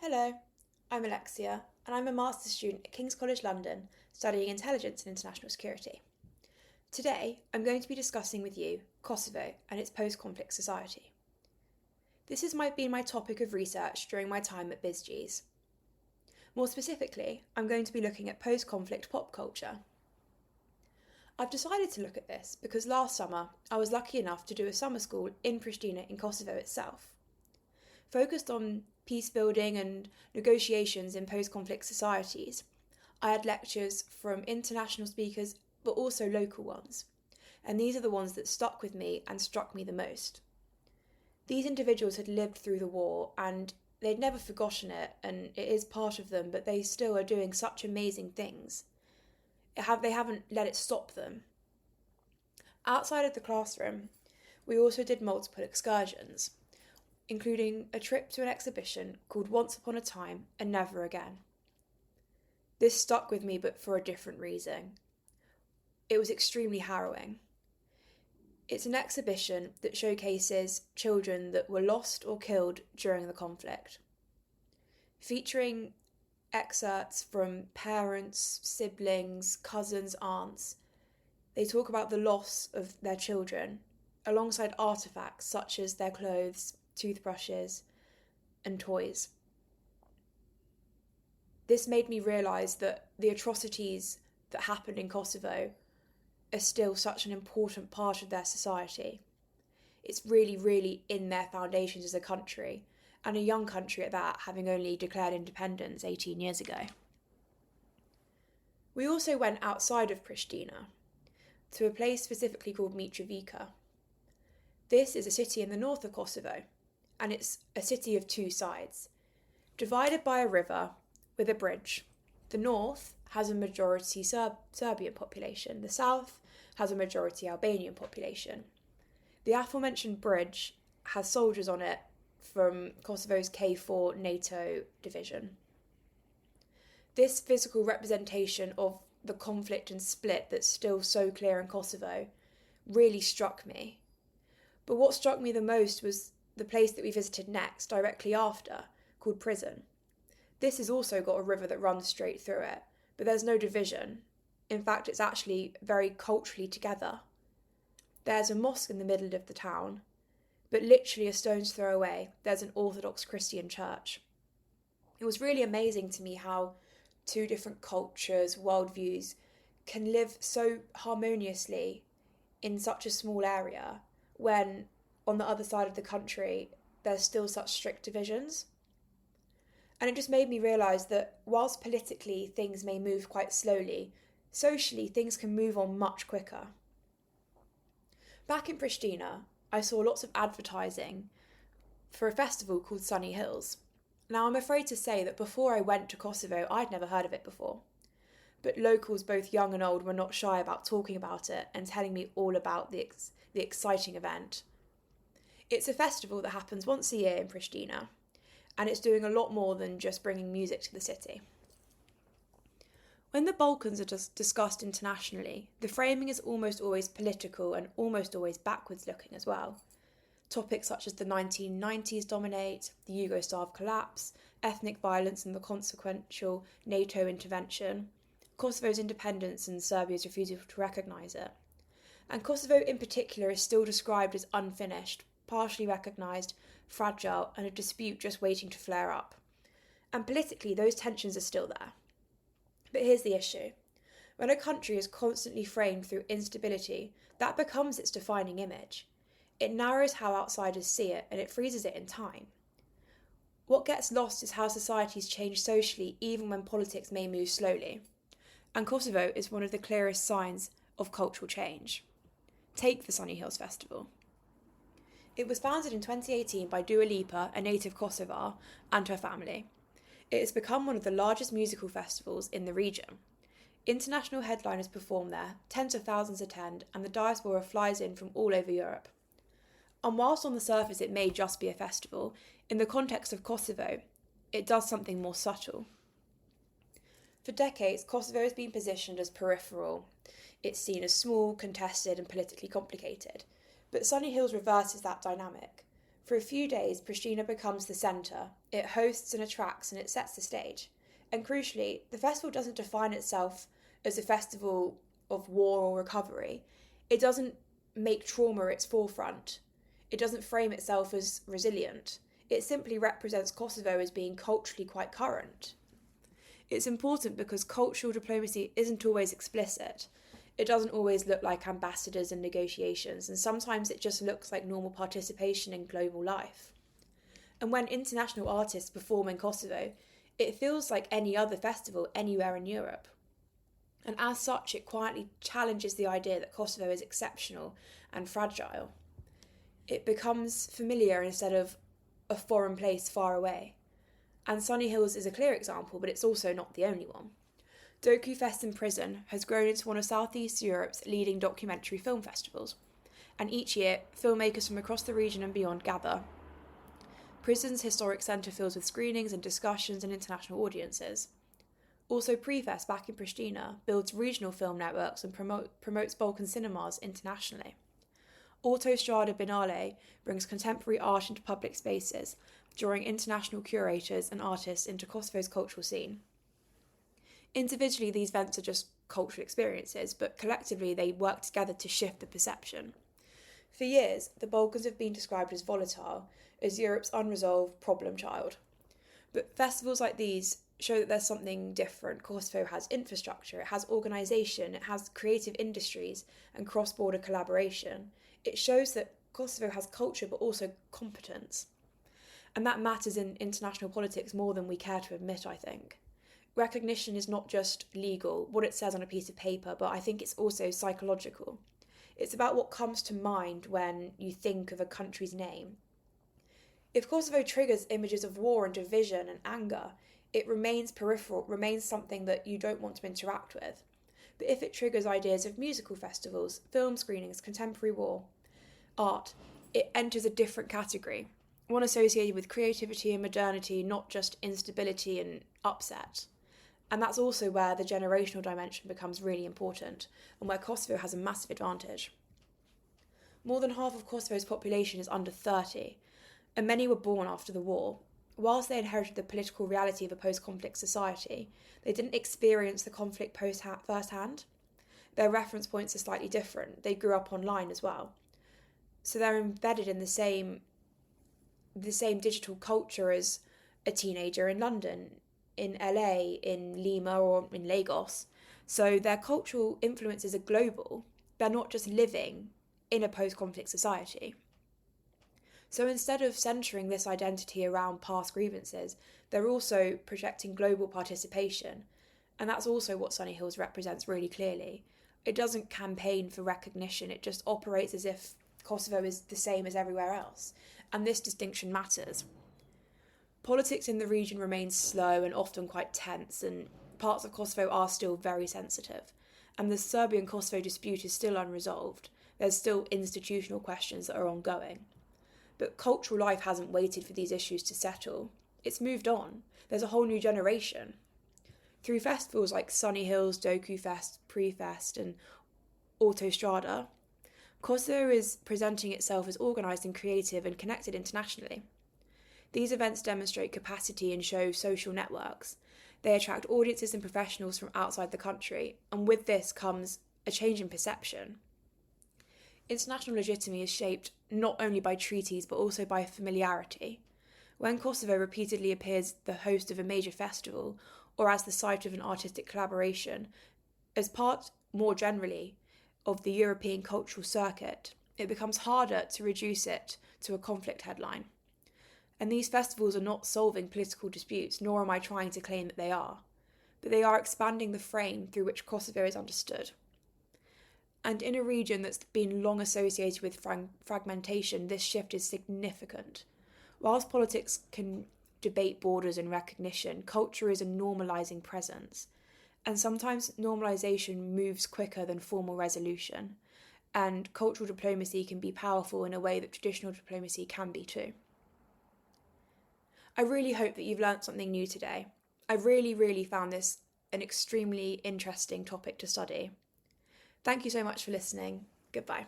Hello, I'm Alexia, and I'm a master's student at King's College London studying intelligence and international security. Today, I'm going to be discussing with you Kosovo and its post-conflict society. This has been my topic of research during my time at BizGs. More specifically, I'm going to be looking at post-conflict pop culture. I've decided to look at this because last summer I was lucky enough to do a summer school in Prishtina in Kosovo itself. Focused on peace building and negotiations in post-conflict societies, I had lectures from international speakers but also local ones, and these are the ones that stuck with me and struck me the most. These individuals had lived through the war and they'd never forgotten it, and it is part of them, but they still are doing such amazing things. They haven't let it stop them. Outside of the classroom, we also did multiple excursions, including a trip to an exhibition called Once Upon a Time and Never Again. This stuck with me, but for a different reason. It was extremely harrowing. It's an exhibition that showcases children that were lost or killed during the conflict, featuring excerpts from parents, siblings, cousins, aunts. They talk about the loss of their children, alongside artefacts such as their clothes, toothbrushes, and toys. This made me realise that the atrocities that happened in Kosovo are still such an important part of their society. It's really, really in their foundations as a country, and a young country at that, having only declared independence 18 years ago. We also went outside of Prishtina, to a place specifically called Mitrovica. This is a city in the north of Kosovo, and it's a city of two sides, divided by a river with a bridge. The north has a majority Serbian population, the south has a majority Albanian population. The aforementioned bridge has soldiers on it from Kosovo's K4 NATO division. This physical representation of the conflict and split that's still so clear in Kosovo really struck me. But what struck me the most was the place that we visited next, directly after, called Prison. This has also got a river that runs straight through it, but there's no division. In fact, it's actually very culturally together. There's a mosque in the middle of the town, but literally a stone's throw away, there's an Orthodox Christian church. It was really amazing to me how two different cultures, worldviews, can live so harmoniously in such a small area when on the other side of the country there's still such strict divisions. And it just made me realise that whilst politically things may move quite slowly, socially things can move on much quicker. Back in Prishtina, I saw lots of advertising for a festival called Sunny Hills. Now, I'm afraid to say that before I went to Kosovo, I'd never heard of it before. But locals, both young and old, were not shy about talking about it and telling me all about the exciting event. It's a festival that happens once a year in Prishtina, and it's doing a lot more than just bringing music to the city. When the Balkans are just discussed internationally, the framing is almost always political and almost always backwards looking as well. Topics such as the 1990s dominate, the Yugoslav collapse, ethnic violence and the consequential NATO intervention, Kosovo's independence and Serbia's refusal to recognise it. And Kosovo in particular is still described as unfinished, partially recognised, fragile, and a dispute just waiting to flare up. And politically, those tensions are still there. But here's the issue. When a country is constantly framed through instability, that becomes its defining image. It narrows how outsiders see it, and it freezes it in time. What gets lost is how societies change socially, even when politics may move slowly. And Kosovo is one of the clearest signs of cultural change. Take the Sunny Hills Festival. It was founded in 2018 by Dukagjin Lipa, a native Kosovar, and her family. It has become one of the largest musical festivals in the region. International headliners perform there, tens of thousands attend, and the diaspora flies in from all over Europe. And whilst on the surface it may just be a festival, in the context of Kosovo, it does something more subtle. For decades, Kosovo has been positioned as peripheral. It's seen as small, contested, and politically complicated. But Sunny Hills reverses that dynamic. For a few days, Prishtina becomes the centre. It hosts and attracts and it sets the stage. And crucially, the festival doesn't define itself as a festival of war or recovery. It doesn't make trauma its forefront. It doesn't frame itself as resilient. It simply represents Kosovo as being culturally quite current. It's important because cultural diplomacy isn't always explicit. It doesn't always look like ambassadors and negotiations, and sometimes it just looks like normal participation in global life. And when international artists perform in Kosovo, it feels like any other festival anywhere in Europe. And as such, it quietly challenges the idea that Kosovo is exceptional and fragile. It becomes familiar instead of a foreign place far away. And Sunny Hills is a clear example, but it's also not the only one. Dokufest in Prison has grown into one of Southeast Europe's leading documentary film festivals. And each year, filmmakers from across the region and beyond gather. Prison's historic centre fills with screenings and discussions and international audiences. Also, Prefest back in Prishtina builds regional film networks and promotes Balkan cinemas internationally. Autostrada Binale brings contemporary art into public spaces, drawing international curators and artists into Kosovo's cultural scene. Individually, these events are just cultural experiences, but collectively they work together to shift the perception. For years, the Balkans have been described as volatile, as Europe's unresolved problem child. But festivals like these show that there's something different. Kosovo has infrastructure, it has organisation, it has creative industries and cross-border collaboration. It shows that Kosovo has culture but also competence. And that matters in international politics more than we care to admit, I think. Recognition is not just legal, what it says on a piece of paper, but I think it's also psychological. It's about what comes to mind when you think of a country's name. If Kosovo triggers images of war and division and anger, it remains peripheral, remains something that you don't want to interact with. But if it triggers ideas of musical festivals, film screenings, contemporary war, art, it enters a different category, one associated with creativity and modernity, not just instability and upset. And that's also where the generational dimension becomes really important, and where Kosovo has a massive advantage. More than half of Kosovo's population is under 30, and many were born after the war. Whilst they inherited the political reality of a post-conflict society, they didn't experience the conflict firsthand. Their reference points are slightly different. They grew up online as well. So they're embedded in the same digital culture as a teenager in London, in LA, in Lima, or in Lagos. So their cultural influences are global. They're not just living in a post-conflict society. So instead of centering this identity around past grievances, they're also projecting global participation. And that's also what Sunny Hills represents really clearly. It doesn't campaign for recognition, it just operates as if Kosovo is the same as everywhere else. And this distinction matters. Politics in the region remains slow and often quite tense, and parts of Kosovo are still very sensitive. And the Serbian-Kosovo dispute is still unresolved. There's still institutional questions that are ongoing. But cultural life hasn't waited for these issues to settle. It's moved on. There's a whole new generation. Through festivals like Sunny Hills, Dokufest, Prefest and Autostrada, Kosovo is presenting itself as organised and creative and connected internationally. These events demonstrate capacity and show social networks. They attract audiences and professionals from outside the country, and with this comes a change in perception. International legitimacy is shaped not only by treaties but also by familiarity. When Kosovo repeatedly appears the host of a major festival or as the site of an artistic collaboration, as part, more generally, of the European cultural circuit, it becomes harder to reduce it to a conflict headline. And these festivals are not solving political disputes, nor am I trying to claim that they are, but they are expanding the frame through which Kosovo is understood. And in a region that's been long associated with fragmentation, this shift is significant. Whilst politics can debate borders and recognition, culture is a normalising presence. And sometimes normalisation moves quicker than formal resolution. And cultural diplomacy can be powerful in a way that traditional diplomacy can be too. I really hope that you've learnt something new today. I really found this an extremely interesting topic to study. Thank you so much for listening. Goodbye.